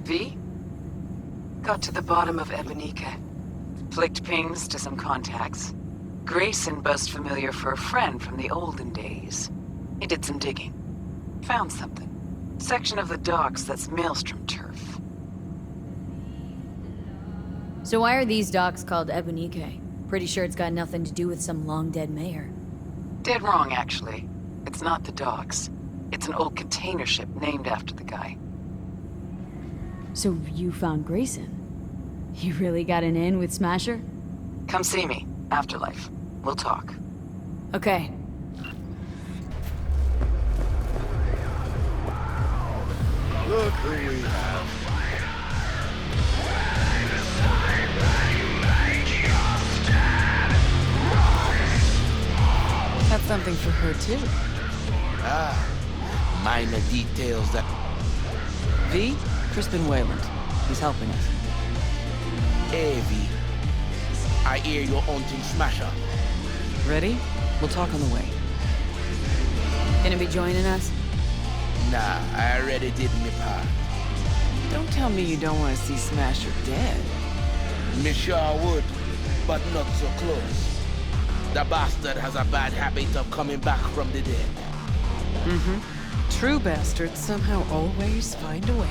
V? Got to the bottom of Ebonica. Flicked pings to some contacts. Grayson buzzed familiar for a friend from the olden days. He did some digging. Found something. Section of the docks that's Maelstrom turf. So why are these docks called Ebonique? Pretty sure it's got nothing to do with some long-dead mayor. Dead wrong, actually. It's not the docks. It's an old container ship named after the guy. So you found Grayson? You really got an in with Smasher? Come see me. Afterlife. We'll talk. Okay. Look who we have. That's something for her, too. Minor details that... V? Crispin Wayland. He's helping us. Hey, V. I hear you're hunting Smasher. Ready? We'll talk on the way. Gonna be joining us? Nah, I already did my part. Don't tell me you don't want to see Smasher dead. Me sure would, but not so close. The bastard has a bad habit of coming back from the dead. True bastards somehow always find a way.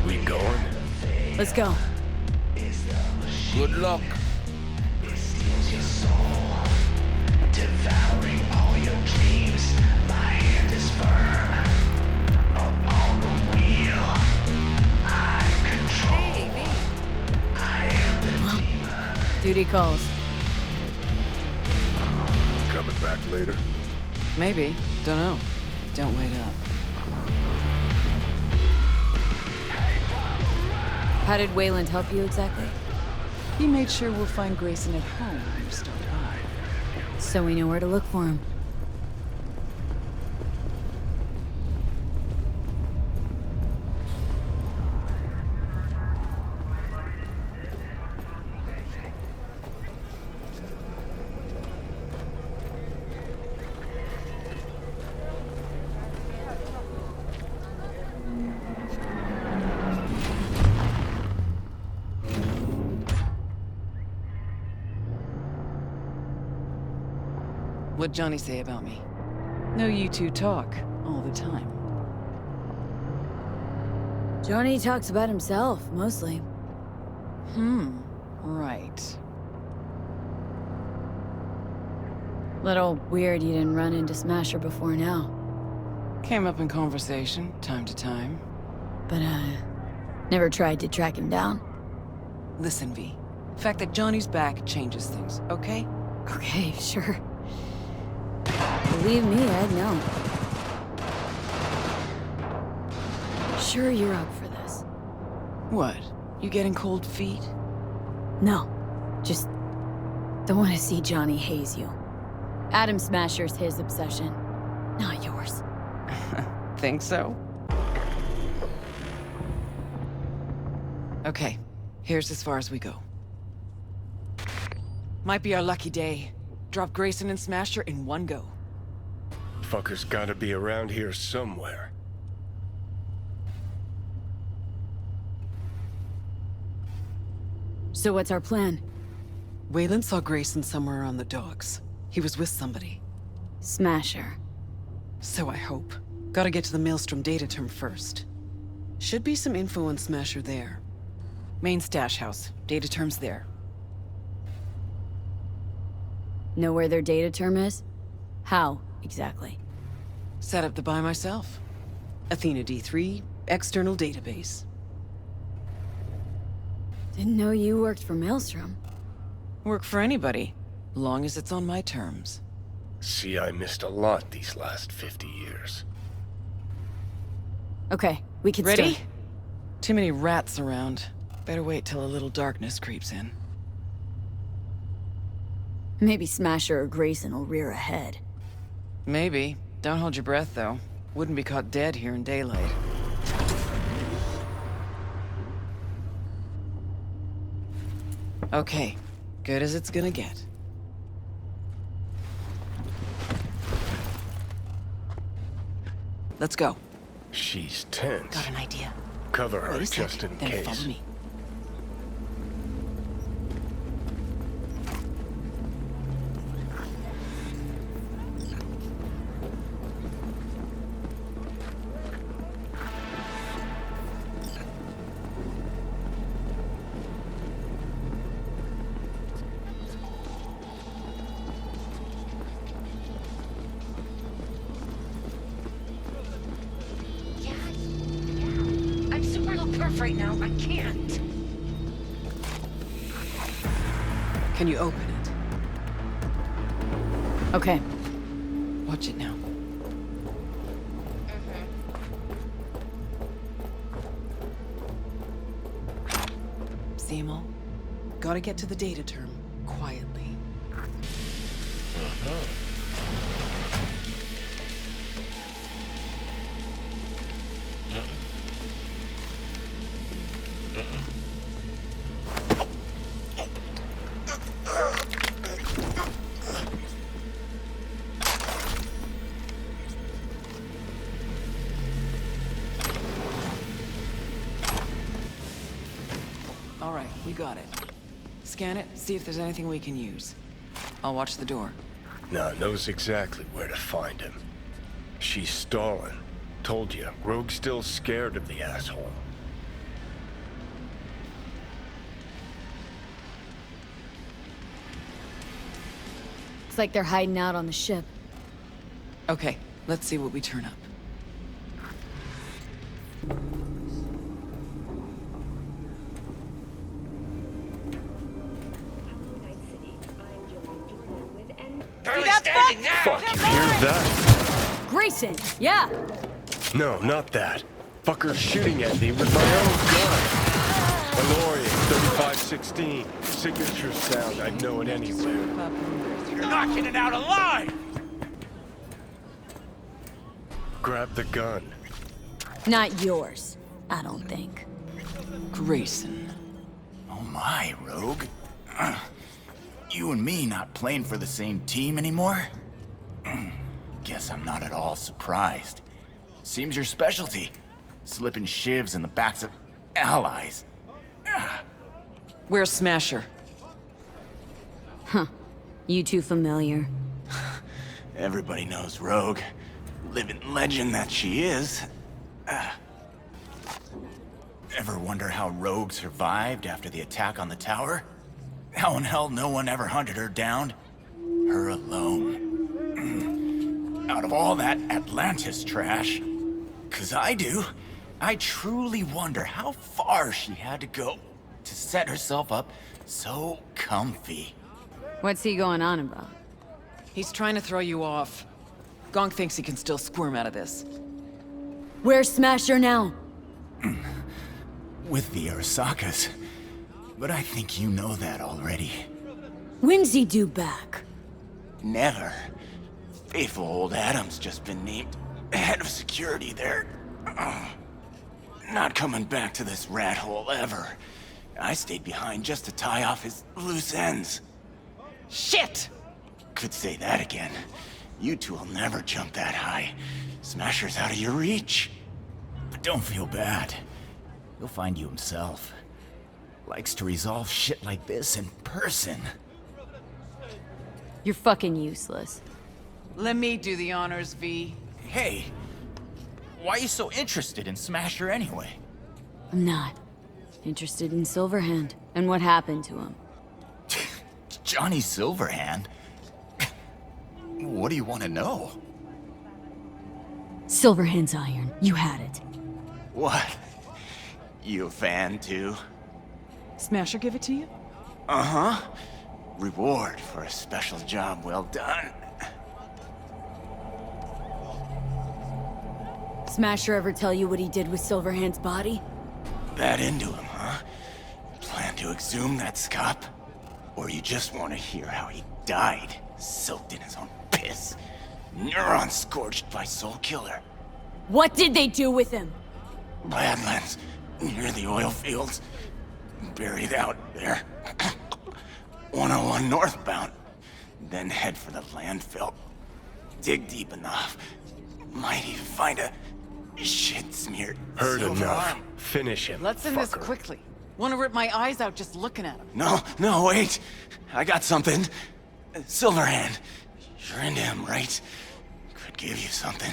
We going? Let's go. Good luck. Devouring all your dreams, my hand is firm. Upon the wheel, I control. I am the demon. Duty calls. Coming back later? Maybe. Don't know. Don't wait up. How did Wayland help you exactly? He made sure we'll find Grayson at home when we start by. So we know where to look for him. What'd Johnny say about me? No, you two talk all the time. Johnny talks about himself, mostly. Right. Little weird you didn't run into Smasher before now. Came up in conversation, time to time. But, never tried to track him down. Listen, V. The fact that Johnny's back changes things, okay? Okay, sure. Believe me, I'd know. Sure you're up for this? What? You getting cold feet? No. Just don't want to see Johnny haze you. Adam Smasher's his obsession, not yours. Think so? Okay, here's as far as we go. Might be our lucky day. Drop Grayson and Smasher in one go. Fucker's gotta be around here somewhere. So what's our plan? Wayland saw Grayson somewhere on the docks. He was with somebody. Smasher. So I hope. Gotta get to the Maelstrom data term first. Should be some info on Smasher there. Main stash house. Data term's there. Know where their data term is? How, exactly? Set up the buy myself. Athena D3, external database. Didn't know you worked for Maelstrom. Work for anybody, long as it's on my terms. See, I missed a lot these last 50 years. Okay, we can Ready? start. Too many rats around. Better wait till a little darkness creeps in. Maybe Smasher or Grayson will rear ahead. Maybe. Don't hold your breath, though. Wouldn't be caught dead here in daylight. Okay. Good as it's gonna get. Let's go. She's tense. Got an idea. Cover her Wait a sec, just in then case. follow me. Yeah. I'm super low perf right now. I can't. Can you open it? Okay. Watch it now. See 'em all? Gotta get to the data term quietly. All right, we got it. Scan it, see if there's anything we can use. I'll watch the door. Nah, knows exactly where to find him. She's stalling. Told you, Rogue's still scared of the asshole. Looks like they're hiding out on the ship. Okay, let's see what we turn up. Fuck, you hear that? Grayson! Yeah! No, not that. Fucker's shooting at me with my own gun. DeLorean, 3516. Signature sound, I'd know it anywhere. You're knocking it out alive! Grab the gun. Not yours, I don't think. Grayson. Oh my, Rogue. You and me not playing for the same team anymore? Guess I'm not at all surprised. Seems your specialty. Slipping shivs in the backs of allies. Where's Smasher? You too familiar. Everybody knows Rogue. Living legend that she is. Ever wonder how Rogue survived after the attack on the tower? How in hell no one ever hunted her down? Her alone. Out of all that Atlantis trash. 'Cause I do. I truly wonder how far she had to go to set herself up so comfy. What's he going on about? He's trying to throw you off. Gong thinks he can still squirm out of this. Where's Smasher now? With the Arasakas. But I think you know that already. When's he due back? Never. Faithful old Adam's just been named head of security there. Not coming back to this rat hole ever. I stayed behind just to tie off his loose ends. Shit! Could say that again. You two will never jump that high. Smasher's out of your reach. But don't feel bad. He'll find you himself. Likes to resolve shit like this in person. You're fucking useless. Let me do the honors, V. Hey, why are you so interested in Smasher anyway? I'm not. Interested in Silverhand and what happened to him. Johnny Silverhand? What do you want to know? Silverhand's iron. You had it. What? You a fan too? Smasher give it to you? Uh-huh. Reward for a special job well done. Smasher ever tell you what he did with Silverhand's body? That into him, huh? Plan to exhume that scop? Or you just want to hear how he died, soaked in his own piss? Neurons scorched by Soul Killer. What did they do with him? Badlands, near the oil fields. Buried out there. 101 northbound. Then head for the landfill. Dig deep enough. Might even find a shit smeared. Heard silver enough. arm. Finish him, Let's end this fucker. quickly. Want to rip my eyes out just looking at him. No, wait. I got something. Silverhand. You're into him, right? Could give you something.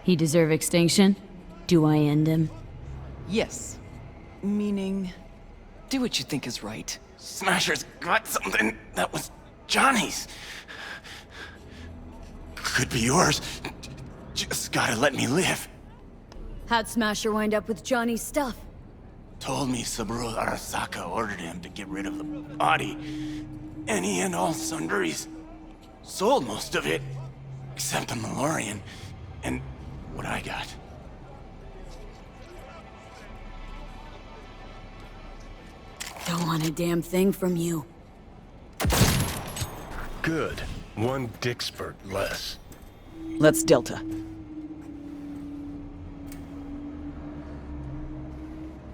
He deserve extinction? Do I end him? Yes. Meaning, do what you think is right. Smasher's got something that was Johnny's. Could be yours. Just gotta let me live. How'd Smasher wind up with Johnny's stuff? Told me Saburo Arasaka ordered him to get rid of the body. Any and all sundries. Sold most of it. Except the Malorian. And what I got. Don't want a damn thing from you. Good. One Dickspert less. Let's Delta.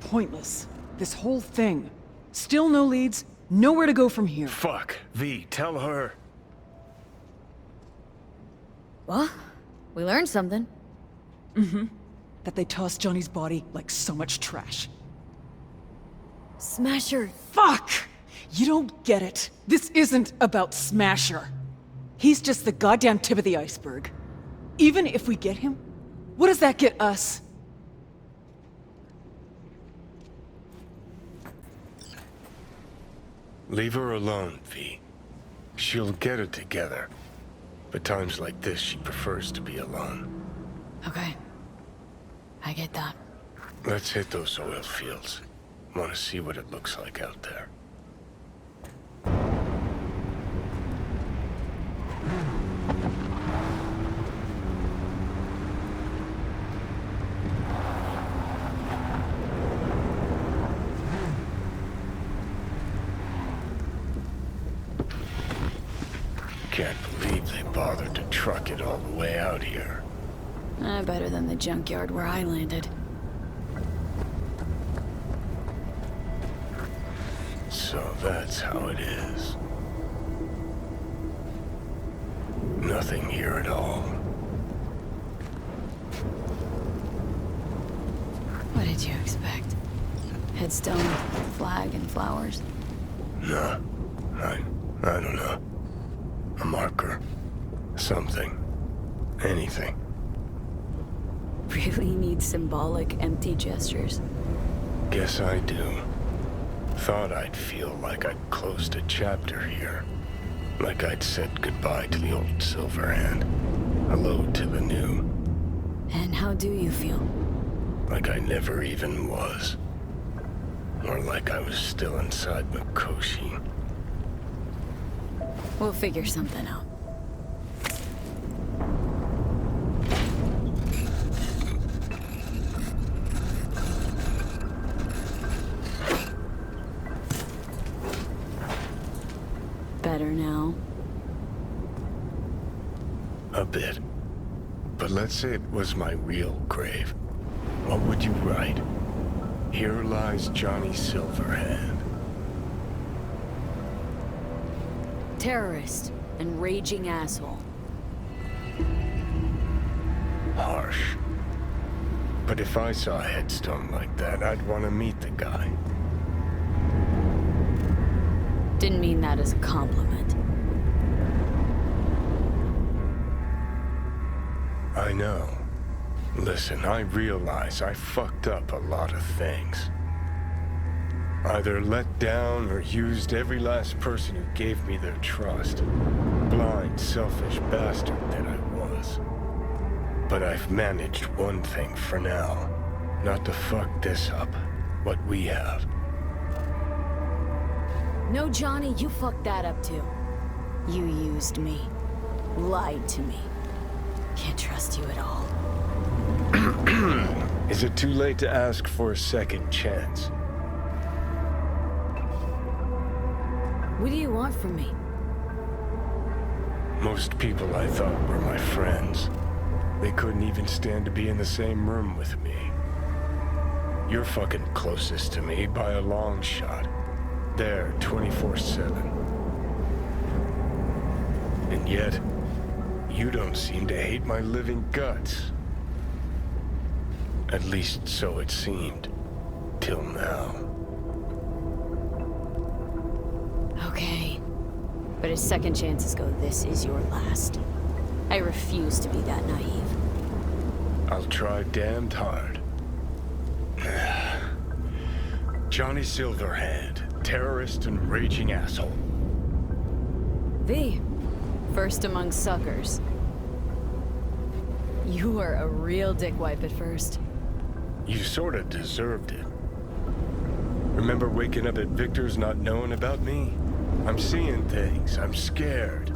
Pointless. This whole thing. Still no leads, nowhere to go from here. Fuck. V, tell her. Well, we learned something. That they tossed Johnny's body like so much trash. Smasher. Fuck! You don't get it. This isn't about Smasher. He's just the goddamn tip of the iceberg. Even if we get him, what does that get us? Leave her alone, V. She'll get it together. But times like this, she prefers to be alone. Okay. I get that. Let's hit those oil fields. Want to see what it looks like out there. Can't believe they bothered to truck it all the way out here. Better than the junkyard where I landed. So that's how it is. Nothing here at all. What did you expect? Headstone, flag, and flowers? No. I don't know. A marker. Something. Anything. Really need symbolic, empty gestures. Guess I do. Thought I'd feel like I'd closed a chapter here. Like I'd said goodbye to the old Silverhand. Hello to the new. And how do you feel? Like I never even was. Or like I was still inside Mikoshi. We'll figure something out. Better now? A bit. But let's say it was my real grave. What would you write? Here lies Johnny Silverhand. Terrorist and raging asshole. Harsh. But if I saw a headstone like that, I'd want to meet the guy. Didn't mean that as a compliment. I know. Listen, I realize I fucked up a lot of things. Either let down or used every last person who gave me their trust. Blind, selfish bastard that I was. But I've managed one thing for now. Not to fuck this up. What we have. No, Johnny, you fucked that up too. You used me. Lied to me. Can't trust you at all. Is it too late to ask for a second chance? What do you want from me? Most people I thought were my friends. They couldn't even stand to be in the same room with me. You're fucking closest to me by a long shot. There, 24/7. And yet, you don't seem to hate my living guts. At least so it seemed. Till now. Okay. But as second chances go, this is your last. I refuse to be that naive. I'll try damned hard. Johnny Silverhand, terrorist and raging asshole. V. First among suckers. You were a real dickwipe at first. You sorta deserved it. Remember waking up at Victor's not knowing about me? I'm seeing things, I'm scared.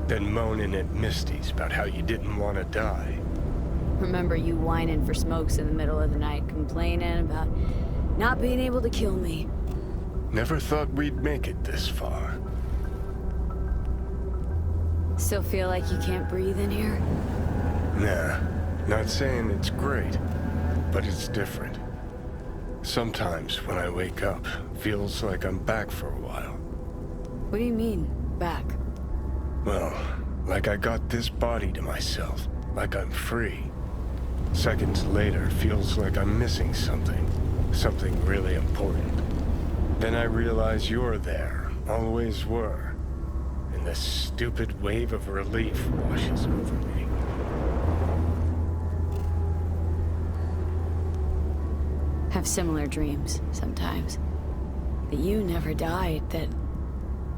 Then moaning at Misty's about how you didn't want to die. Remember you whining for smokes in the middle of the night, complaining about not being able to kill me. Never thought we'd make it this far. Still feel like you can't breathe in here? Nah, not saying it's great, but it's different. Sometimes when I wake up, feels like I'm back for a while. What do you mean, back? Well, like I got this body to myself, like I'm free. Seconds later, feels like I'm missing something. Something really important. Then I realize you're there, always were. And this stupid wave of relief washes over me. Have similar dreams, sometimes. That you never died, that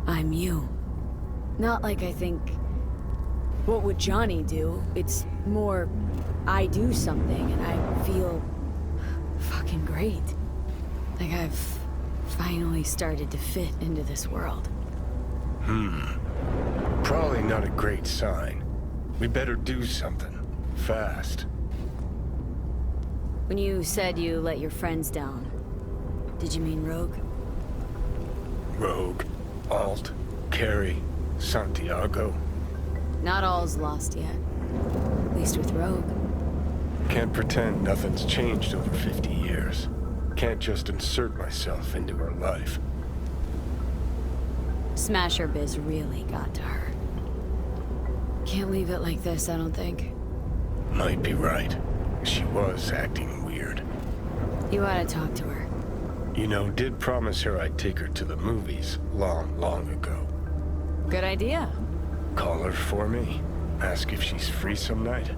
I'm you. Not like I think, what would Johnny do? It's more, I do something and I feel fucking great. Like I've finally started to fit into this world. Probably not a great sign. We better do something. Fast. When you said you let your friends down, did you mean Rogue? Rogue, Alt, Carrie, Santiago. Not all's lost yet. At least with Rogue. Can't pretend nothing's changed over 50 years. Can't just insert myself into her life. Smasher Biz really got to her. Can't leave it like this, I don't think. Might be right. She was acting weird. You ought to talk to her. You know, did promise her I'd take her to the movies long ago. Good idea. Call her for me. Ask if she's free some night.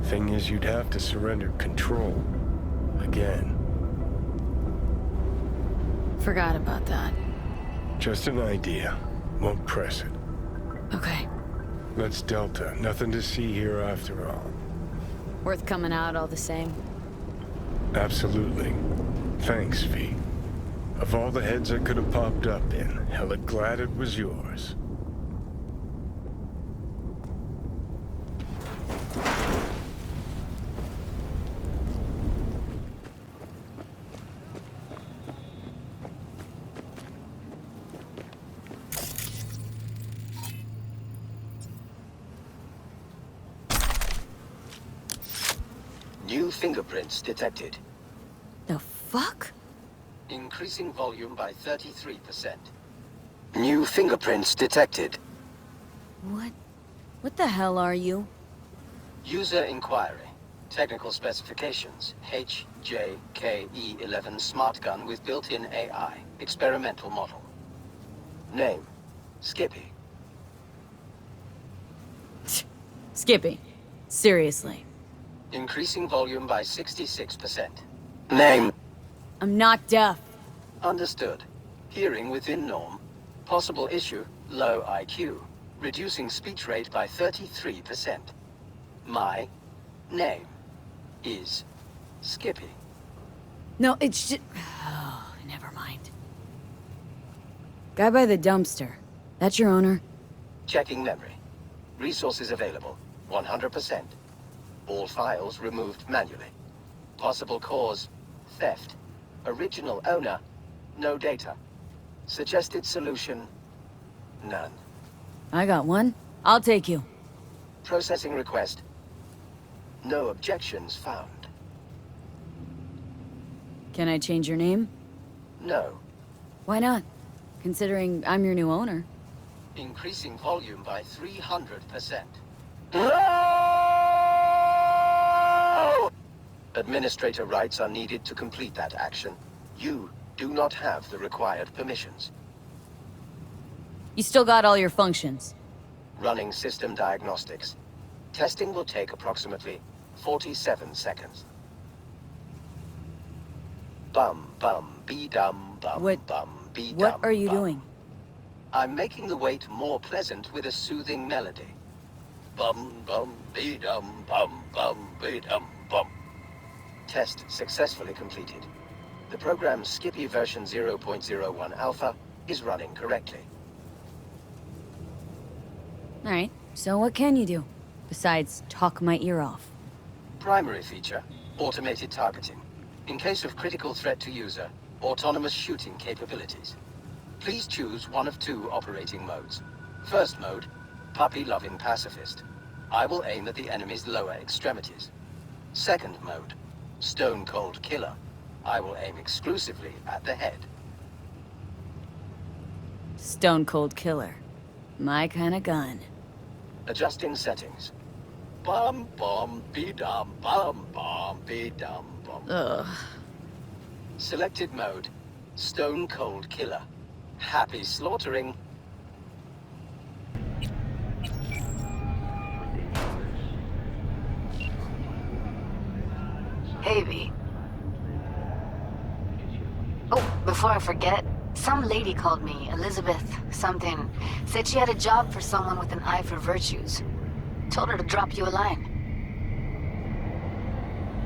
Thing is, you'd have to surrender control. Again. Forgot about that. Just an idea. Won't press it. Okay. Let's Delta. Nothing to see here after all. Worth coming out all the same. Absolutely. Thanks, V. Of all the heads I could have popped up in, hella glad it was yours. New fingerprints detected. The fuck? Increasing volume by 33%. New fingerprints detected. What the hell are you? User inquiry. Technical specifications. HJKE11 smart gun with built-in AI. Experimental model. Name. Skippy. Skippy. Seriously. Increasing volume by 66%. Name. I'm not deaf. Understood. Hearing within norm. Possible issue, low IQ. Reducing speech rate by 33%. My name is Skippy. No, it's just... Oh, never mind. Guy by the dumpster. That's your owner? Checking memory. Resources available, 100%. All files removed manually. Possible cause, theft. Original owner, no data. Suggested solution, none. I got one. I'll take you. Processing request. No objections found. Can I change your name? No. Why not? Considering I'm your new owner. increasing volume by 300%. Administrator rights are needed to complete that action. You do not have the required permissions. You still got all your functions. Running system diagnostics. Testing will take approximately 47 seconds. Bum bum be dum bum What- bum be What dum are you bum. doing? I'm making the wait more pleasant with a soothing melody. Bum bum be dum bum be dum bum. Test successfully completed. The program's Skippy version 0.01 alpha is running correctly. Alright, so what can you do? Besides, talk my ear off. Primary feature, automated targeting. In case of critical threat to user, autonomous shooting capabilities. Please choose one of two operating modes. First mode, puppy-loving pacifist. I will aim at the enemy's lower extremities. Second mode, stone-cold killer. I will aim exclusively at the head. Stone Cold Killer. My kind of gun. Adjusting settings. Bum bum be dum bum be dum bum. Ugh. Selected mode, stone cold killer. Happy slaughtering. Hey, V. Oh, before I forget, some lady called me, Elizabeth something. Said she had a job for someone with an eye for virtues. Told her to drop you a line.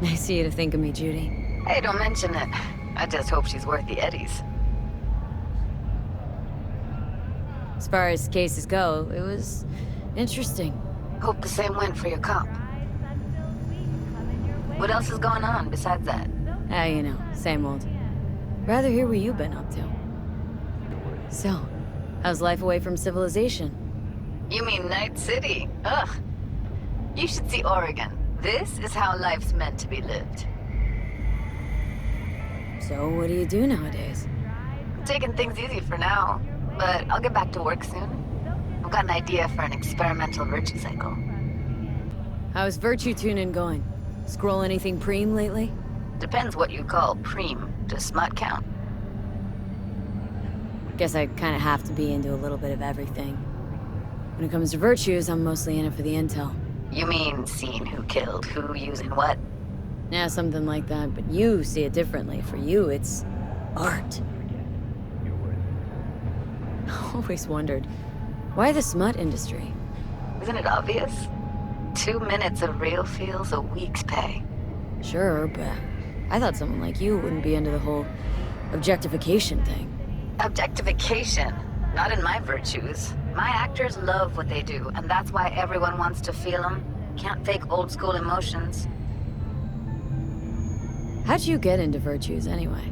Nice of you to think of me, Judy. Hey, don't mention it. I just hope she's worth the eddies. As far as cases go, it was interesting. Hope the same went for your cop. What else is going on besides that? Ah, you know, same old. Rather hear what you've been up to. So, how's life away from civilization? You mean Night City? Ugh. You should see Oregon. This is how life's meant to be lived. So, what do you do nowadays? Taking things easy for now, but I'll get back to work soon. I've got an idea for an experimental virtue cycle. How's virtue tuning going? Scroll anything preem lately? Depends what you call preem. Does smut count? Guess I kinda have to be into a little bit of everything. When it comes to virtues, I'm mostly in it for the intel. You mean seeing who killed who using what? Yeah, something like that, but you see it differently. For you, it's art. I always wondered, why the smut industry? Isn't it obvious? 2 minutes of real feels a week's pay. Sure, but I thought someone like you wouldn't be into the whole objectification thing. Objectification. Not in my virtues. My actors love what they do, and that's why everyone wants to feel them. Can't fake old school emotions. How'd you get into virtues, anyway?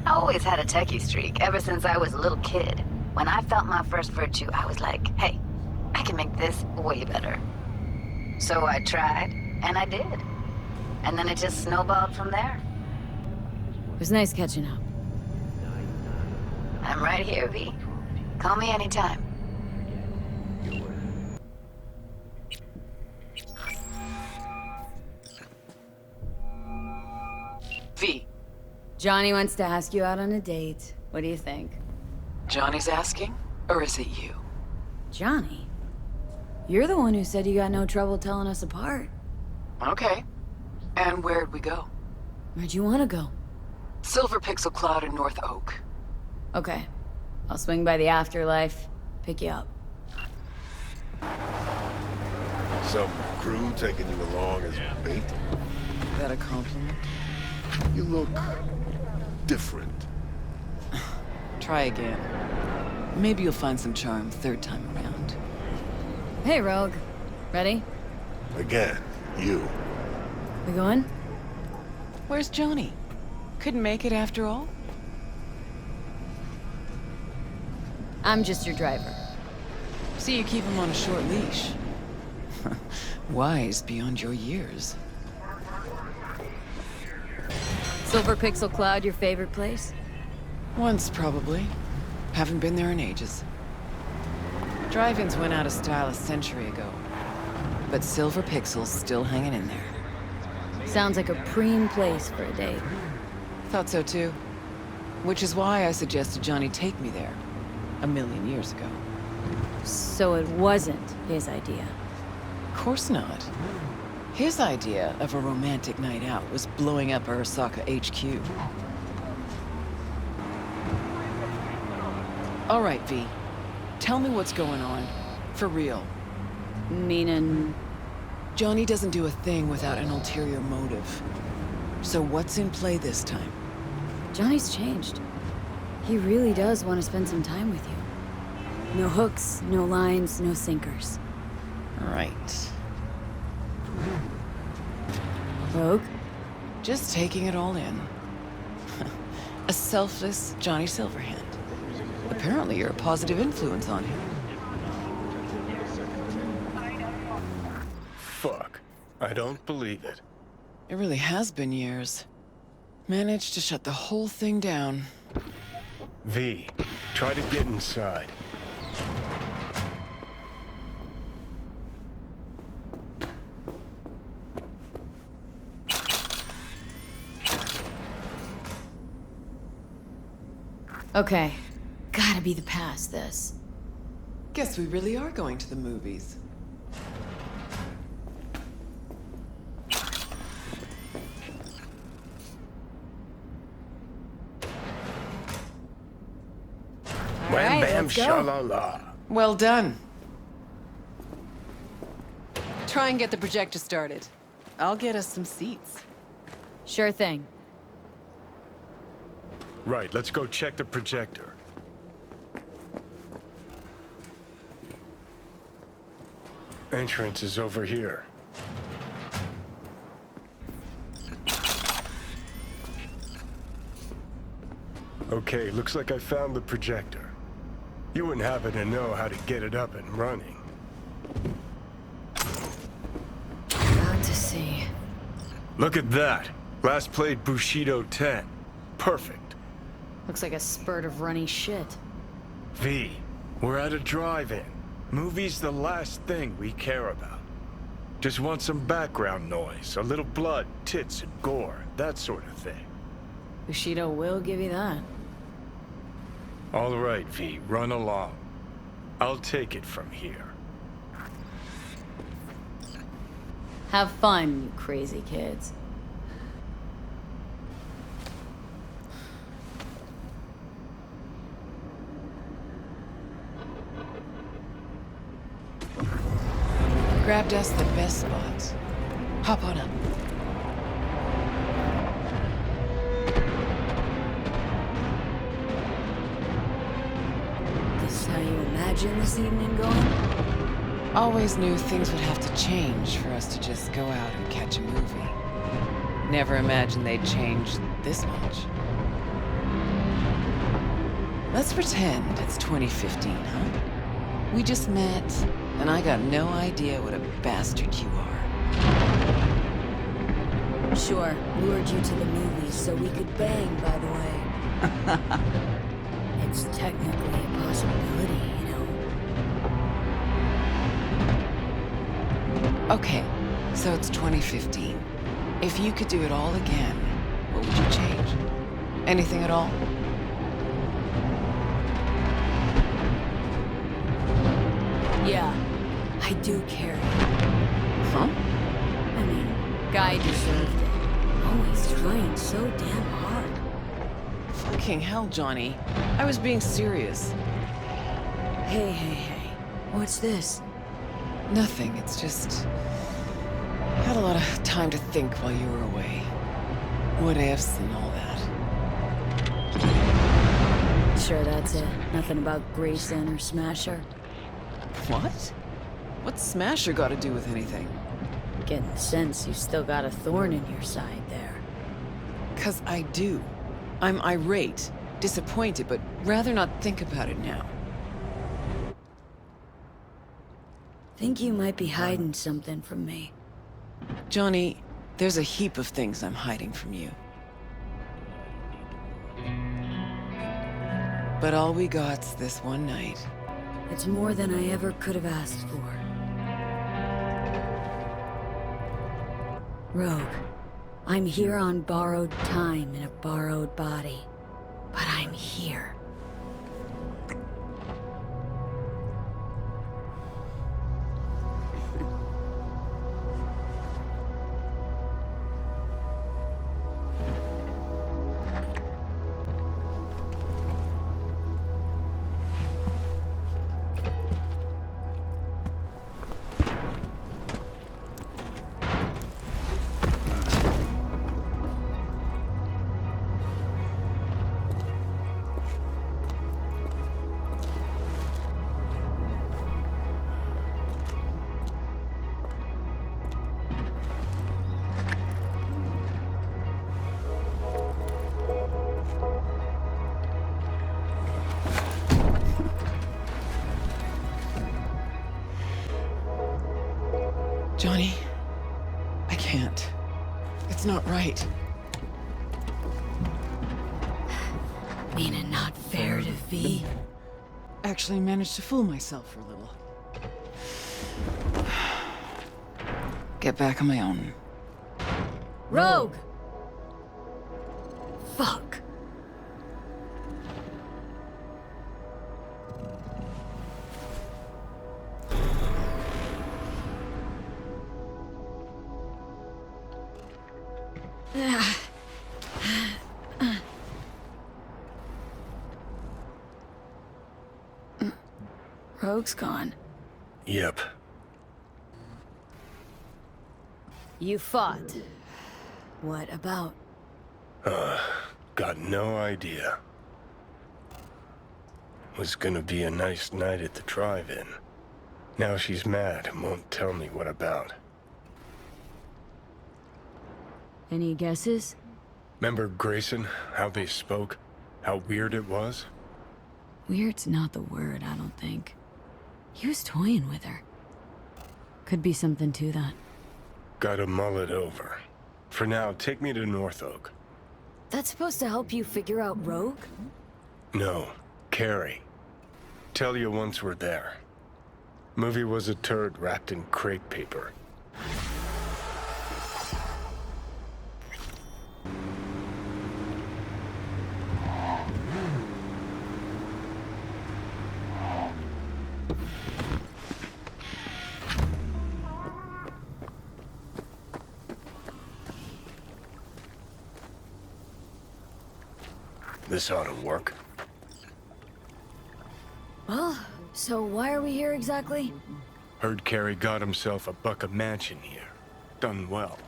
I always had a techie streak, ever since I was a little kid. When I felt my first virtue, I was like, hey, I can make this way better. So I tried, and I did. And then it just snowballed from there. It was nice catching up. I'm right here, V. Call me anytime. V. Johnny wants to ask you out on a date. What do you think? Johnny's asking? Or is it you? Johnny? You're the one who said you got no trouble telling us apart. Okay. And where'd we go? Where'd you want to go? Silver Pixel Cloud in North Oak. Okay. I'll swing by the afterlife, pick you up. Some crew taking you along as bait? That a compliment? You look different. Try again. Maybe you'll find some charm third time around. Hey, Rogue. Ready? Again, you. We going? Where's Johnny? Couldn't make it after all? I'm just your driver. See, you keep him on a short leash. Wise beyond your years. Silver Pixel Cloud your favorite place? Once, probably. Haven't been there in ages. Drive-ins went out of style a century ago. But Silver Pixel's still hanging in there. Sounds like a preem place for a date. Thought so too. Which is why I suggested Johnny take me there. 1,000,000 years ago. So it wasn't his idea. Of course not. His idea of a romantic night out was blowing up Arasaka HQ. All right, V. Tell me what's going on. For real. Meaning... Johnny doesn't do a thing without an ulterior motive. So what's in play this time? Johnny's changed. He really does want to spend some time with you. No hooks, no lines, no sinkers. Right. Rogue? Just taking it all in. A selfless Johnny Silverhand. Apparently you're a positive influence on him. Fuck. I don't believe it. It really has been years. Managed to shut the whole thing down. V, try to get inside. Okay. Gotta be the past, this. Guess we really are going to the movies. Wham bam let's go. sha-la-la. Well done. Try and get the projector started. I'll get us some seats. Sure thing. Right, let's go check the projector. Entrance is over here. Okay, looks like I found the projector. You wouldn't happen to know how to get it up and running. Glad to see. Look at that. Last played Bushido 10. Perfect. Looks like a spurt of runny shit. V, we're at a drive-in. Movie's the last thing we care about. Just want some background noise, a little blood, tits, and gore, that sort of thing. Bushido will give you that. All right, V, run along. I'll take it from here. Have fun, you crazy kids. Grabbed us the best spots. Hop on up. This is how you imagine this evening going? Always knew things would have to change for us to just go out and catch a movie. Never imagined they'd change this much. Let's pretend it's 2015, huh? We just met, and I got no idea what a bastard you are. Sure, lured you to the movies so we could bang, by the way. It's technically a possibility, you know. Okay, so it's 2015. If you could do it all again, what would you change? Anything at all? Yeah, I do care. Huh? I mean, guy deserved it. Always trying so damn hard. Fucking hell, Johnny. I was being serious. Hey. What's this? Nothing, it's just... Had a lot of time to think while you were away. What ifs and all that. Sure, that's it. Nothing about Grayson or Smasher. What? What's Smasher got to do with anything? Getting the sense you still got a thorn in your side there. 'Cause I do. I'm irate, disappointed, but rather not think about it now. Think you might be hiding something from me. Johnny, there's a heap of things I'm hiding from you. But all we got's this one night. It's more than I ever could have asked for. Rogue, I'm here on borrowed time in a borrowed body. But I'm here. Johnny, I can't. It's not right. Meaning not fair to V? Actually managed to fool myself for a little. Get back on my own. Rogue! Fuck. Rogue's gone. Yep. You fought. What about? Got no idea. Was gonna be a nice night at the drive-in. Now she's mad and won't tell me what about. Any guesses? Remember Grayson? How they spoke? How weird it was? Weird's not the word, I don't think. He was toying with her. Could be something to that. Gotta mull it over. For now, take me to North Oak. That's supposed to help you figure out Rogue? No, Carrie. Tell you once we're there. Movie was a turd wrapped in crepe paper. This ought to work. Well, so why are we here exactly? Heard Carrie got himself a buck a mansion here. Done well.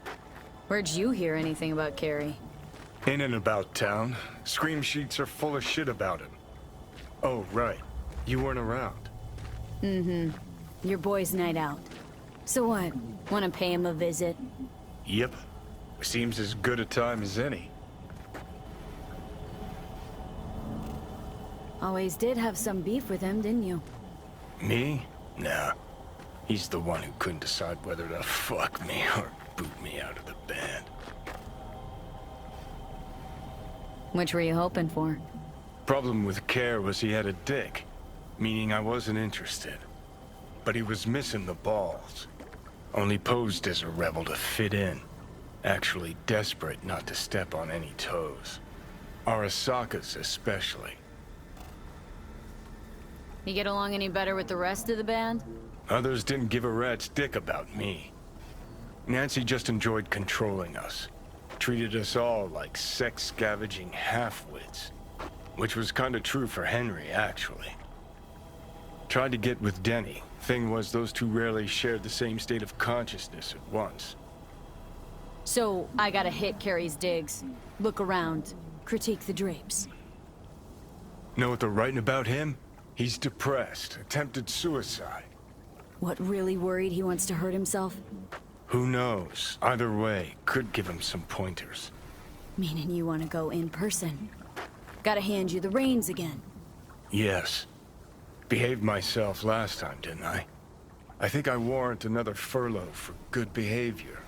Where'd you hear anything about Carrie? In and about town. Scream sheets are full of shit about him. Oh, right. You weren't around. Mm-hmm. Your boy's night out. So what? Wanna pay him a visit? Yep. Seems as good a time as any. Always did have some beef with him, didn't you? Me? Nah. He's the one who couldn't decide whether to fuck me or boot me out of the band. Which were you hoping for? Problem with Care was he had a dick, meaning I wasn't interested. But he was missing the balls. Only posed as a rebel to fit in. Actually desperate not to step on any toes. Arasaka's especially. You get along any better with the rest of the band? Others didn't give a rat's dick about me. Nancy just enjoyed controlling us. Treated us all like sex-scavenging half-wits. Which was kinda true for Henry, actually. Tried to get with Denny. Thing was, those two rarely shared the same state of consciousness at once. So, I gotta hit Carrie's digs. Look around. Critique the drapes. Know what they're writing about him? He's depressed, attempted suicide. What, really worried he wants to hurt himself? Who knows? Either way, could give him some pointers. Meaning you want to go in person. Gotta hand you the reins again. Yes. Behaved myself last time, didn't I? I think I warrant another furlough for good behavior.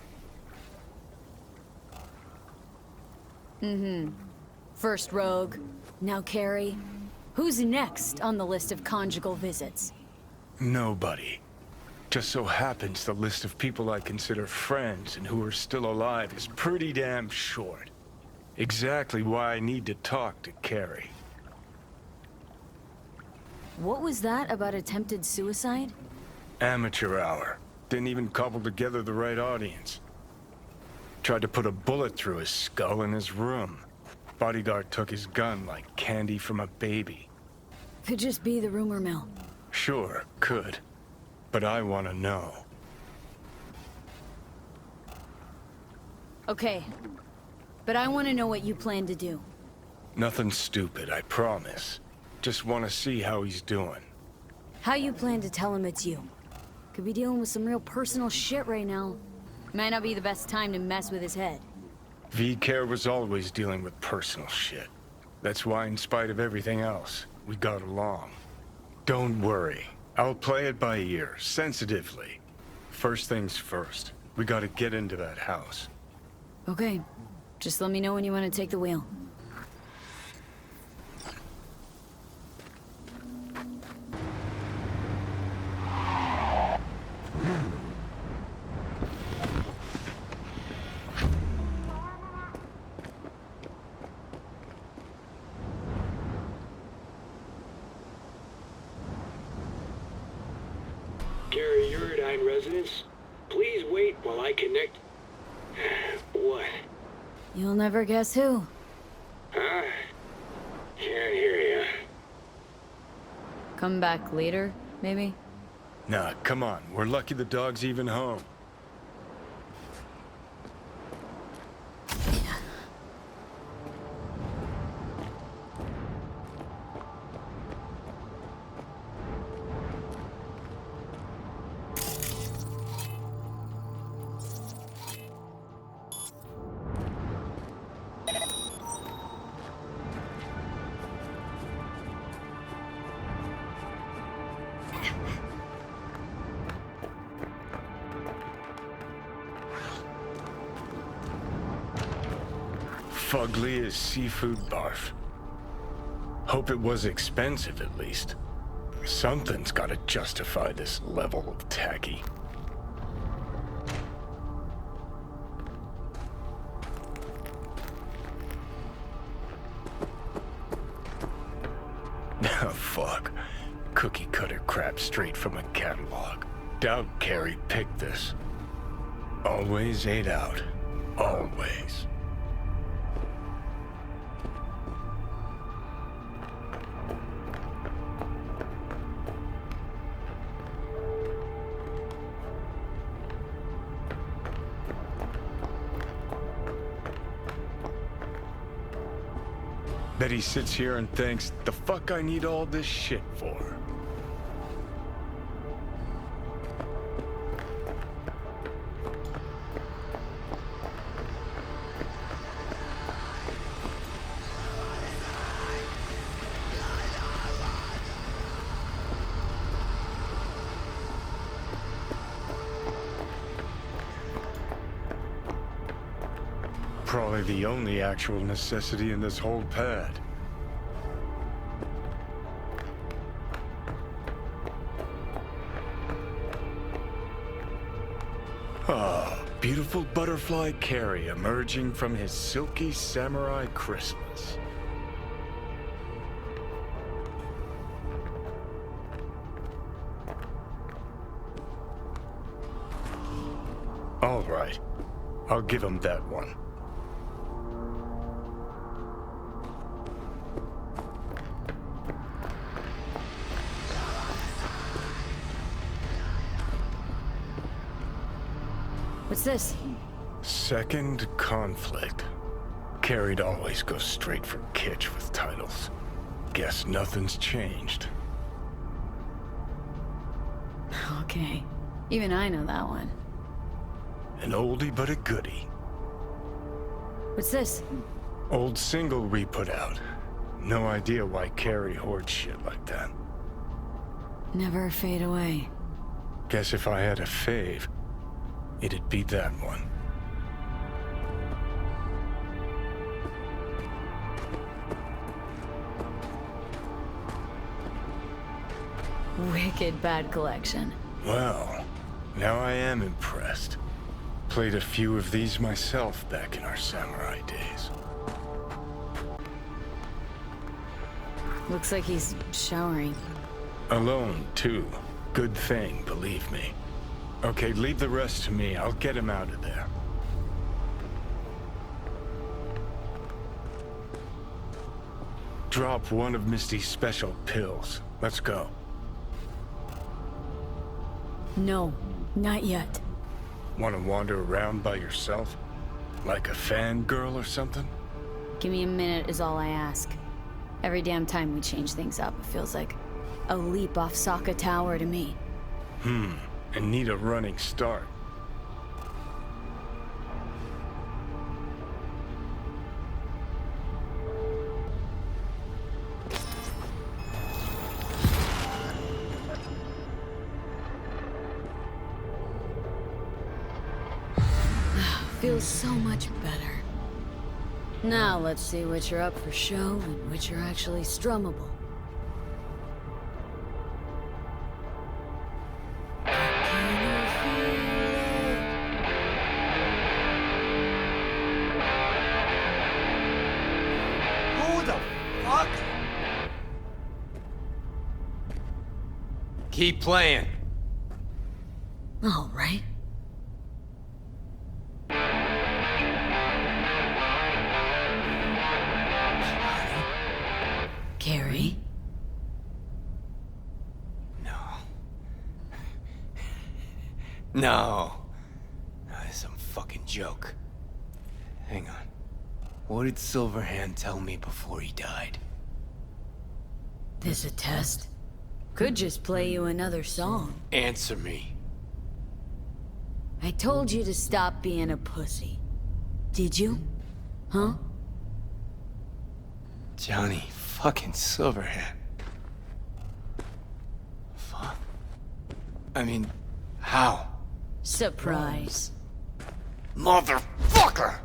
Mm-hmm. First Rogue, now Carrie. Who's next on the list of conjugal visits? Nobody. Just so happens the list of people I consider friends and who are still alive is pretty damn short. Exactly why I need to talk to Carrie. What was that about attempted suicide? Amateur hour. Didn't even cobble together the right audience. Tried to put a bullet through his skull in his room. Bodyguard took his gun like candy from a baby. Could just be the rumor mill. Sure, could. But I want to know. Okay. But I want to know what you plan to do. Nothing stupid, I promise. Just want to see how he's doing. How you plan to tell him it's you? Could be dealing with some real personal shit right now. Might not be the best time to mess with his head. V-Care was always dealing with personal shit. That's why, in spite of everything else, we got along. Don't worry. I'll play it by ear, sensitively. First things first. We gotta get into that house. Okay. Just let me know when you want to take the wheel. Gary Uridine residence, please wait while I connect. What? You'll never guess who. Huh? Can't hear ya. Come back later, maybe? Nah, come on. We're lucky the dog's even home. Fugly as seafood barf. Hope it was expensive, at least. Something's gotta justify this level of tacky. Oh, fuck. Cookie cutter crap straight from a catalog. Doubt Carrie picked this. Always ate out. Always. Bet he sits here and thinks, the fuck I need all this shit for? Probably the only actual necessity in this whole pad. Ah, beautiful butterfly Carrie emerging from his silky samurai Christmas. All right, I'll give him that one. What's this? Second conflict. Carrie'd always go straight for kitsch with titles. Guess nothing's changed. Okay. Even I know that one. An oldie but a goodie. What's this? Old single we put out. No idea why Carrie hoards shit like that. Never fade away. Guess if I had a fave, it'd be that one. wicked bad collection. Well, now I am impressed. Played a few of these myself back in our samurai days. Looks like he's showering. Alone, too. Good thing, believe me. Okay, leave the rest to me. I'll get him out of there. Drop one of Misty's special pills. Let's go. No, not yet. Want to wander around by yourself? Like a fangirl or something? Give me a minute is all I ask. Every damn time we change things up, it feels like a leap off Sokka Tower to me. And need a running start. Feels so much better. Now let's see which are up for show and which are actually strummable. Who the fuck? Keep playing. All right. Carrie? No. No. That's some fucking joke. Hang on. What did Silverhand tell me before he died? This a test? Could just play you another song. Answer me. I told you to stop being a pussy. Did you? Huh? Johnny fucking Silverhand. Fuck. I mean, how? Surprise. Motherfucker!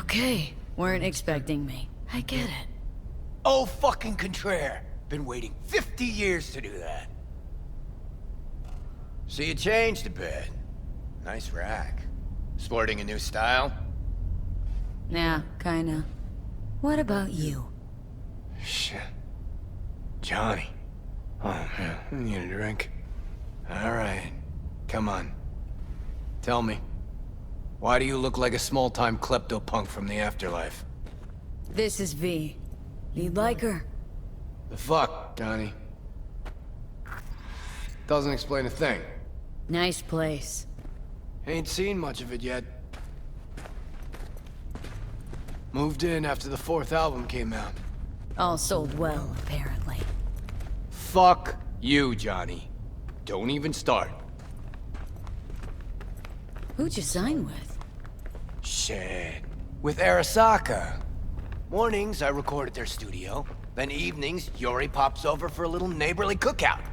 Okay, weren't expecting me. I get it. Oh fucking contraire. Been waiting 50 years to do that. So you changed a bit. Nice rack. Sporting a new style? Yeah, kinda. What about you? Shit. Johnny. Oh man, I need a drink. Alright. Come on. Tell me. Why do you look like a small-time klepto-punk from the afterlife? This is V. You'd like her? The fuck, Johnny? Doesn't explain a thing. Nice place. Ain't seen much of it yet. Moved in after the 4th album came out. All sold well, apparently. Fuck you, Johnny. Don't even start. Who'd you sign with? Shit. With Arasaka. Mornings, I record at their studio. Then evenings, Yori pops over for a little neighborly cookout.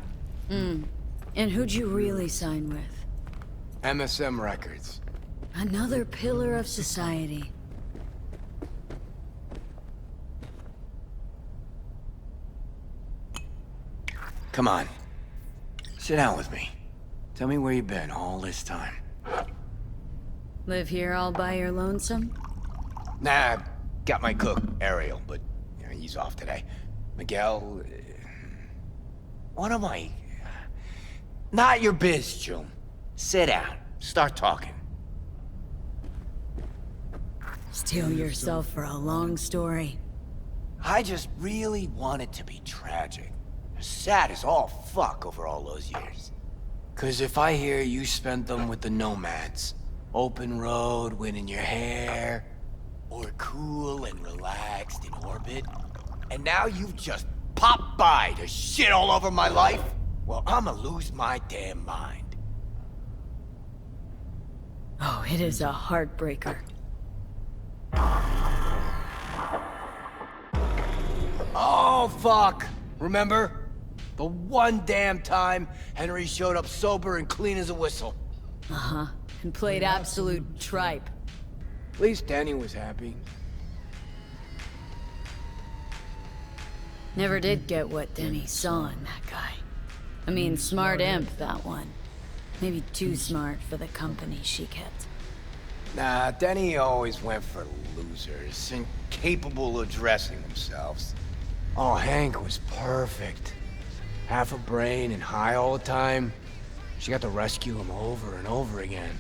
And who'd you really sign with? MSM Records. Another pillar of society. Come on. Sit down with me. Tell me where you've been all this time. Live here all by your lonesome? Nah, got my cook, Ariel, but he's off today. Miguel... what am I... Not your biz, June. Sit down. Start talking. Steel yourself for a long story. I just really want it to be tragic. Sad as all fuck over all those years. 'Cause if I hear you spent them with the Nomads, open road, wind in your hair, or cool and relaxed in orbit, and now you've just popped by to shit all over my life, well, I'ma lose my damn mind. Oh, it is a heartbreaker. Oh, fuck! Remember? The one damn time Henry showed up sober and clean as a whistle. Uh-huh. And played absolute tripe. At least Danny was happy. Never did get what Denny saw in that guy. I mean, smart imp, that one. Maybe too smart for the company she kept. Nah, Denny always went for losers, incapable of dressing themselves. Oh, Hank was perfect. Half a brain and high all the time. She got to rescue him over and over again.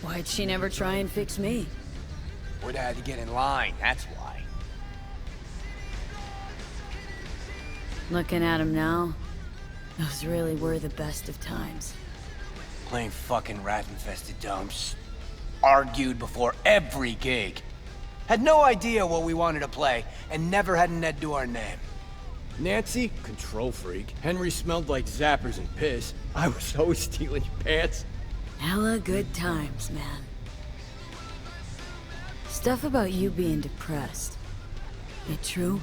Why'd she never try and fix me? Would've had to get in line, that's why. Looking at him now, those really were the best of times. Playing fucking rat-infested dumps. Argued before every gig. Had no idea what we wanted to play, and never had an Ed to our name. Nancy, control freak. Henry smelled like zappers and piss. I was always stealing your pants. Hella good times, man. Stuff about you being depressed. It true?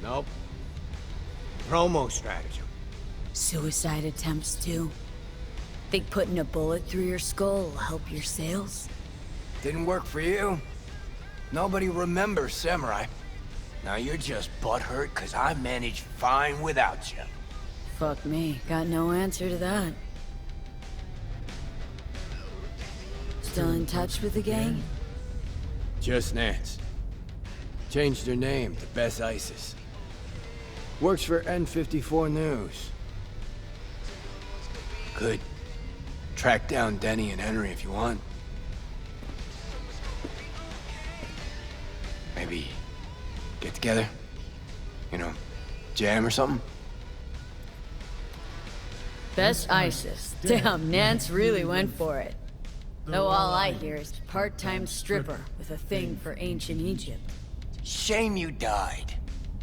Nope. Promo stratagem. Suicide attempts too? Think putting a bullet through your skull will help your sales? Didn't work for you. Nobody remembers Samurai. Now you're just butthurt because I managed fine without you. Fuck me, got no answer to that. Still in touch with the gang? Just Nance. Changed her name to Bess Isis. Works for N54 News. Could track down Denny and Henry if you want. Maybe get together? You know, jam or something? Best ISIS. Damn, Nance really went for it. Though all I hear is part-time stripper with a thing for ancient Egypt. Shame you died.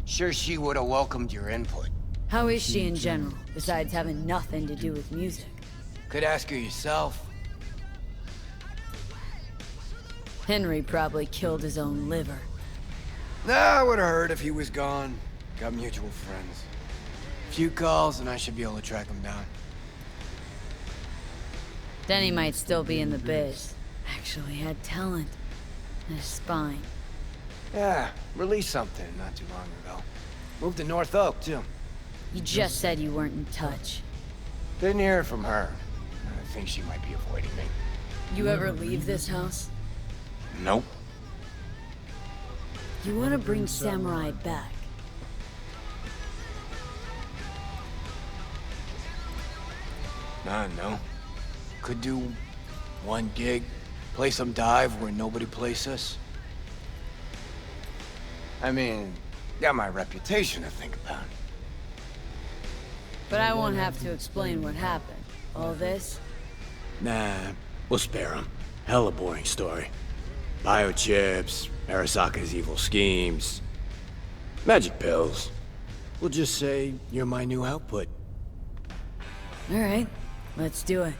Sure she would have welcomed your input. How is she in general, besides having nothing to do with music? Could ask her yourself. Henry probably killed his own liver. Nah, I would have heard if he was gone. Got mutual friends. Few calls and I should be able to track him down. Denny might still be in the biz. Actually had talent. And a spine. Yeah, released something not too long ago. Moved to North Oak, too. You just said you weren't in touch. Didn't hear from her. I think she might be avoiding me. You ever leave this house? Nope. You want to bring Samurai back. No. Could do one gig, play some dive where nobody plays us. I mean, got my reputation to think about. But I won't have to explain what happened. All this? Nah, we'll spare him. Hella boring story. Biochips, Arasaka's evil schemes, magic pills. We'll just say you're my new output. All right, let's do it.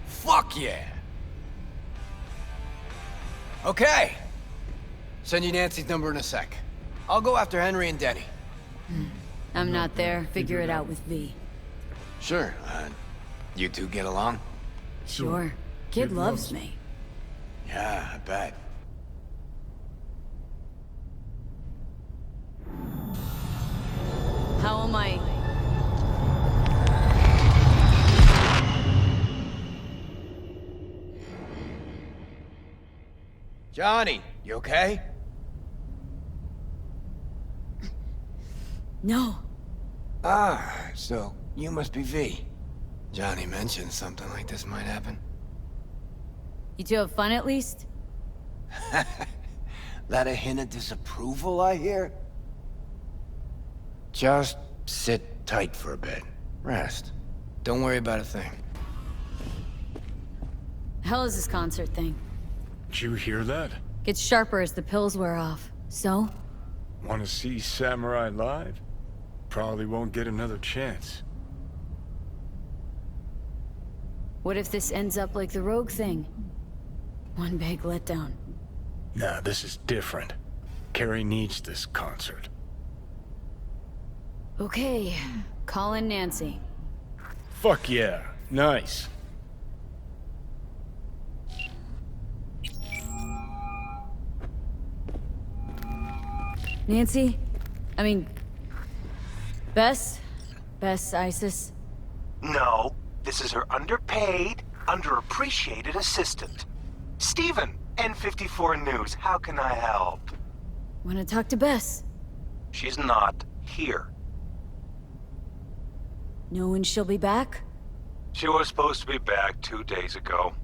Fuck yeah! Okay. Send you Nancy's number in a sec. I'll go after Henry and Denny. I'm not there. Figure it out with V. Sure. You two get along? Sure. Kid loves me. Yeah, I bet. How am I? Johnny, you okay? No. Ah, so you must be V. Johnny mentioned something like this might happen. You two have fun at least? That a hint of disapproval, I hear? Just sit tight for a bit. Rest. Don't worry about a thing. Hell is this concert thing? Did you hear that? Gets sharper as the pills wear off. So? Want to see Samurai live? Probably won't get another chance. What if this ends up like the Rogue thing? One big letdown. Nah, this is different. Carrie needs this concert. Okay, call in Nancy. Fuck yeah. Nice. Nancy? I mean, Bess? Bess Isis? No, this is her underpaid, underappreciated assistant. Steven, N54 News, how can I help? Wanna talk to Bess? She's not here. Know when she'll be back? She was supposed to be back 2 days ago.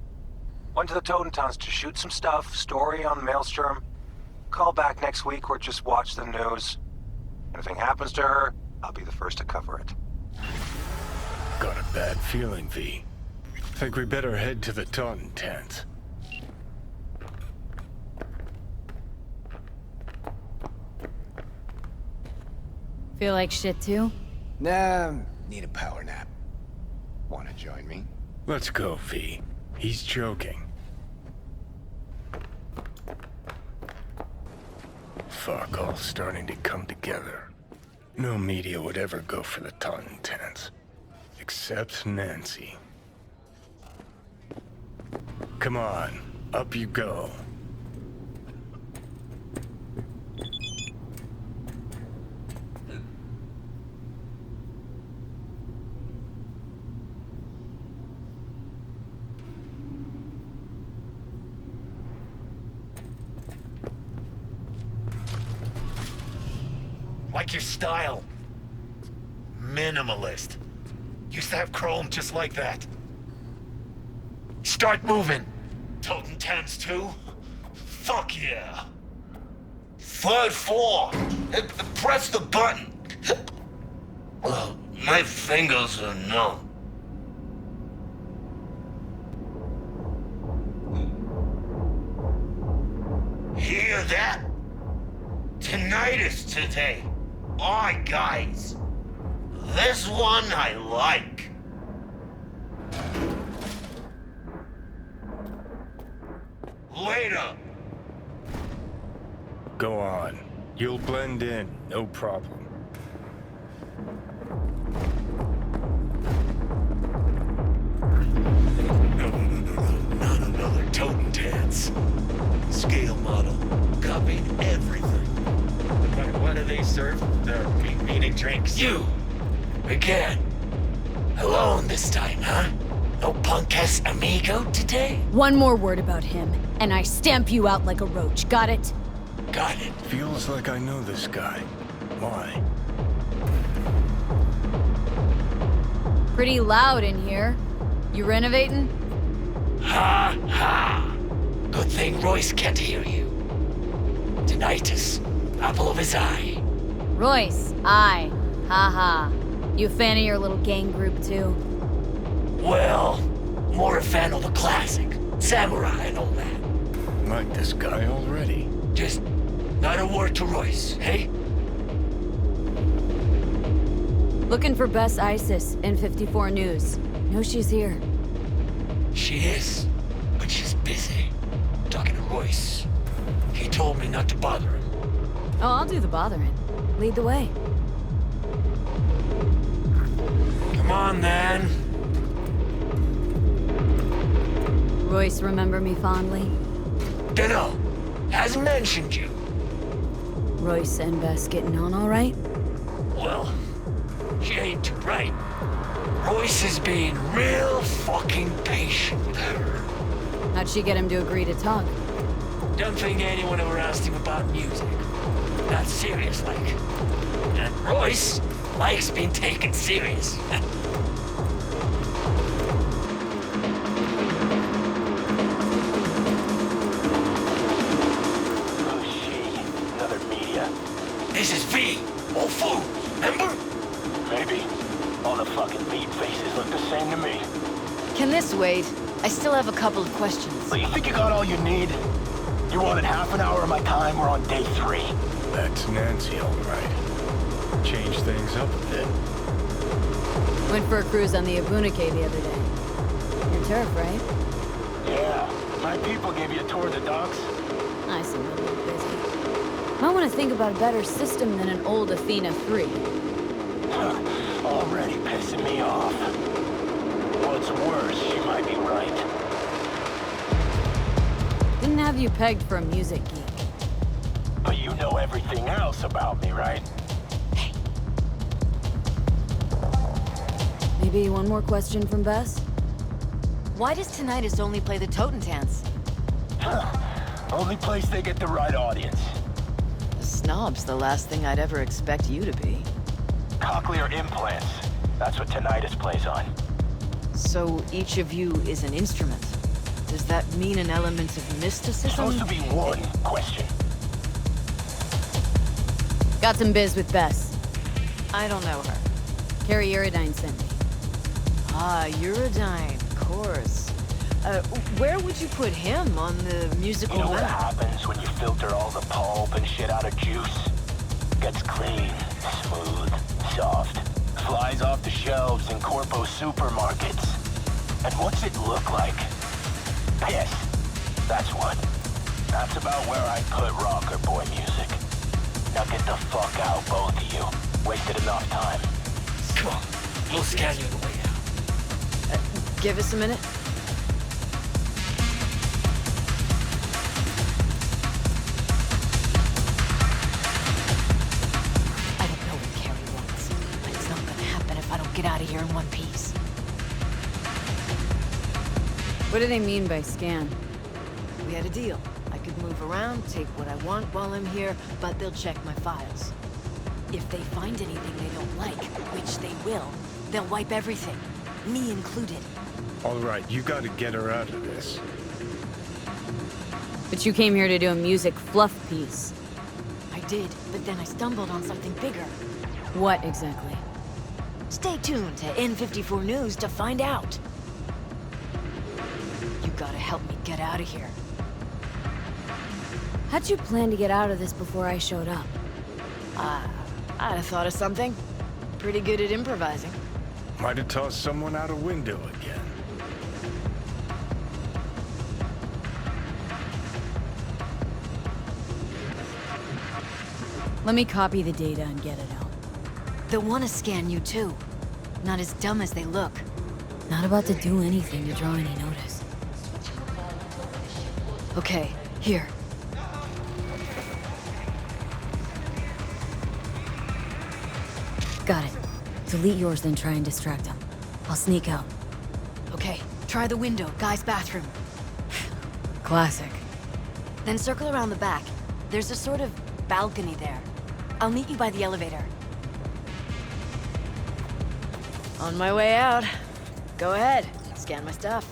Went to the Totentowns to shoot some stuff, story on Maelstrom. Call back next week or just watch the news. Anything happens to her, I'll be the first to cover it. Got a bad feeling, V. Think we better head to the Taunton tent. Feel like shit too? Nah, need a power nap. Wanna join me? Let's go, V. He's joking. Fuck, all starting to come together. No media would ever go for the Taunton tents. Except Nancy. Come on, up you go. Like your style. Minimalist. Used to have chrome just like that. Start moving. Totem Tans too? Fuck yeah. Third floor. Press the button. Well, my fingers are numb. Hear that? Tinnitus today. Aye, guys. This one I like. Later. Go on. You'll blend in, no problem. No, not another Totem Tans. Scale model. Copied everything. What do they serve? They're eating drinks. You! Again. Alone this time, huh? No punk-ass amigo today? One more word about him, and I stamp you out like a roach. Got it? Got it. Feels like I know this guy. Why? Pretty loud in here. You renovating? Ha ha! Good thing Royce can't hear you. Tinnitus. Apple of his eye. Royce, I. Ha ha. You a fan of your little gang group too? Well, more a fan of the classic. Samurai and all that. Like this guy already. Just not a word to Royce, hey? Looking for Bess Isis, N54 News. Know she's here. She is, but she's busy. Talking to Royce. He told me not to bother him. Oh, I'll do the bothering. Lead the way. Come on, then. Royce, remember me fondly? Dunno. Hasn't mentioned you. Royce and Bess getting on all right? Well, she ain't too bright. Royce is being real fucking patient with her. How'd she get him to agree to talk? Don't think anyone ever asked him about music. Not serious like. And Royce likes being taken serious. Another media. This is V. All food, remember? Maybe. All the fucking meat faces look the same to me. Can this wait? I still have a couple of questions. So you think you got all you need? You wanted half an hour of my time, we're on day 3. That's Nancy, all right. Change things up a bit. Went for a cruise on the Abunike the other day. Your turf, right? Yeah. My people gave you a tour of the docks. I seem a little busy. Might want to think about a better system than an old Athena 3. Already pissing me off. What's worse, she might be right. Didn't have you pegged for a music geek. But you know everything else about me, right? Hey. Maybe one more question from Bess? Why does Tinnitus only play the Totentans? Only place they get the right audience. The snob's the last thing I'd ever expect you to be. Cochlear implants. That's what tinnitus plays on. So each of you is an instrument. Does that mean an element of mysticism? Supposed to be one question. Got some biz with Bess. I don't know her. Carrie Uridyne sent me. Ah, Uridyne, of course. Where would you put him on the musical You know what map? happens when you filter all the pulp and shit out of juice? Gets clean, smooth, soft. Flies off the shelves in corpo supermarkets. And what's it look like? Piss. That's what. That's about where I put rocker boy music. Now get the fuck out, both of you. Wasted enough time. Come on, we'll scan you on the way out. Give us a minute. I don't know what Carrie wants, but it's not gonna happen if I don't get out of here in one piece. What do they mean by scan? We had a deal. I could move around, take what I want while I'm here, but they'll check my files. If they find anything they don't like, which they will, they'll wipe everything, me included. All right, you gotta get her out of this. But you came here to do a music fluff piece. I did, but then I stumbled on something bigger. What exactly? Stay tuned to N54 News to find out. You gotta help me get out of here. How'd you plan to get out of this before I showed up? I'd have thought of something. Pretty good at improvising. Might have tossed someone out a window again. Let me copy the data and get it out. They'll want to scan you too. Not as dumb as they look. Not about to do anything to draw any notice. Okay, here. Got it. Delete yours, then try and distract him. I'll sneak out. Okay, try the window, guy's bathroom. Classic. Then circle around the back. There's a sort of balcony there. I'll meet you by the elevator. On my way out. Go ahead, scan my stuff.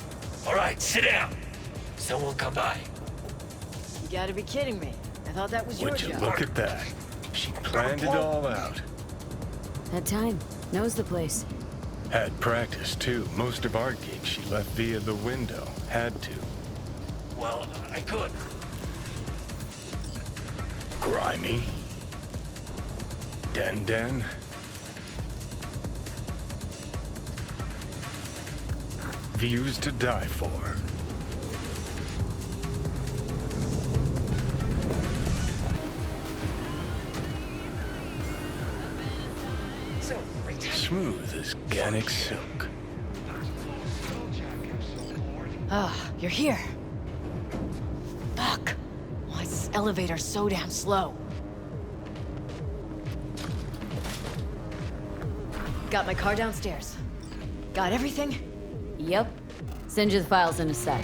All right, sit down. Someone will come by. You gotta be kidding me. I thought that was your Would you job. look at that? She planned it all out. Had time. Knows the place. Had practice, too. Most of our gigs she left via the window. Had to. Well, I could. Grimy. Den. Views to die for. Smooth as Gannic silk. Ah, you're here. Fuck. Why is this elevator so damn slow? Got my car downstairs. Got everything? Yep. Send you the files in a sec.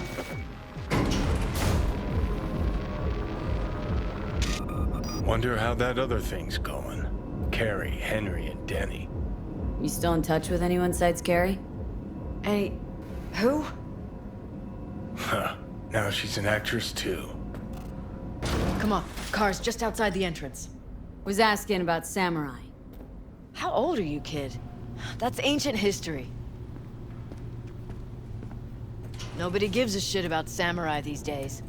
Wonder how that other thing's going. Carrie, Henry, and Denny. You still in touch with anyone besides Carrie? Hey, who? Huh. Now she's an actress, too. Come on, car's just outside the entrance. Was asking about Samurai. How old are you, kid? That's ancient history. Nobody gives a shit about Samurai these days.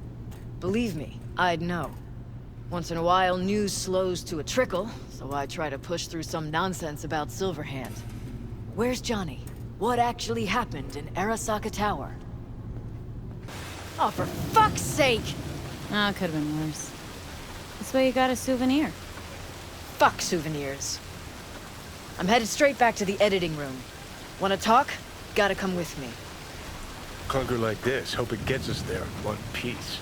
Believe me, I'd know. Once in a while, news slows to a trickle, so I try to push through some nonsense about Silverhand. Where's Johnny? What actually happened in Arasaka Tower? Oh, for fuck's sake! Oh, could've been worse. That's why you got a souvenir. Fuck souvenirs. I'm headed straight back to the editing room. Wanna talk? Gotta come with me. Clunker like this, hope it gets us there in one piece.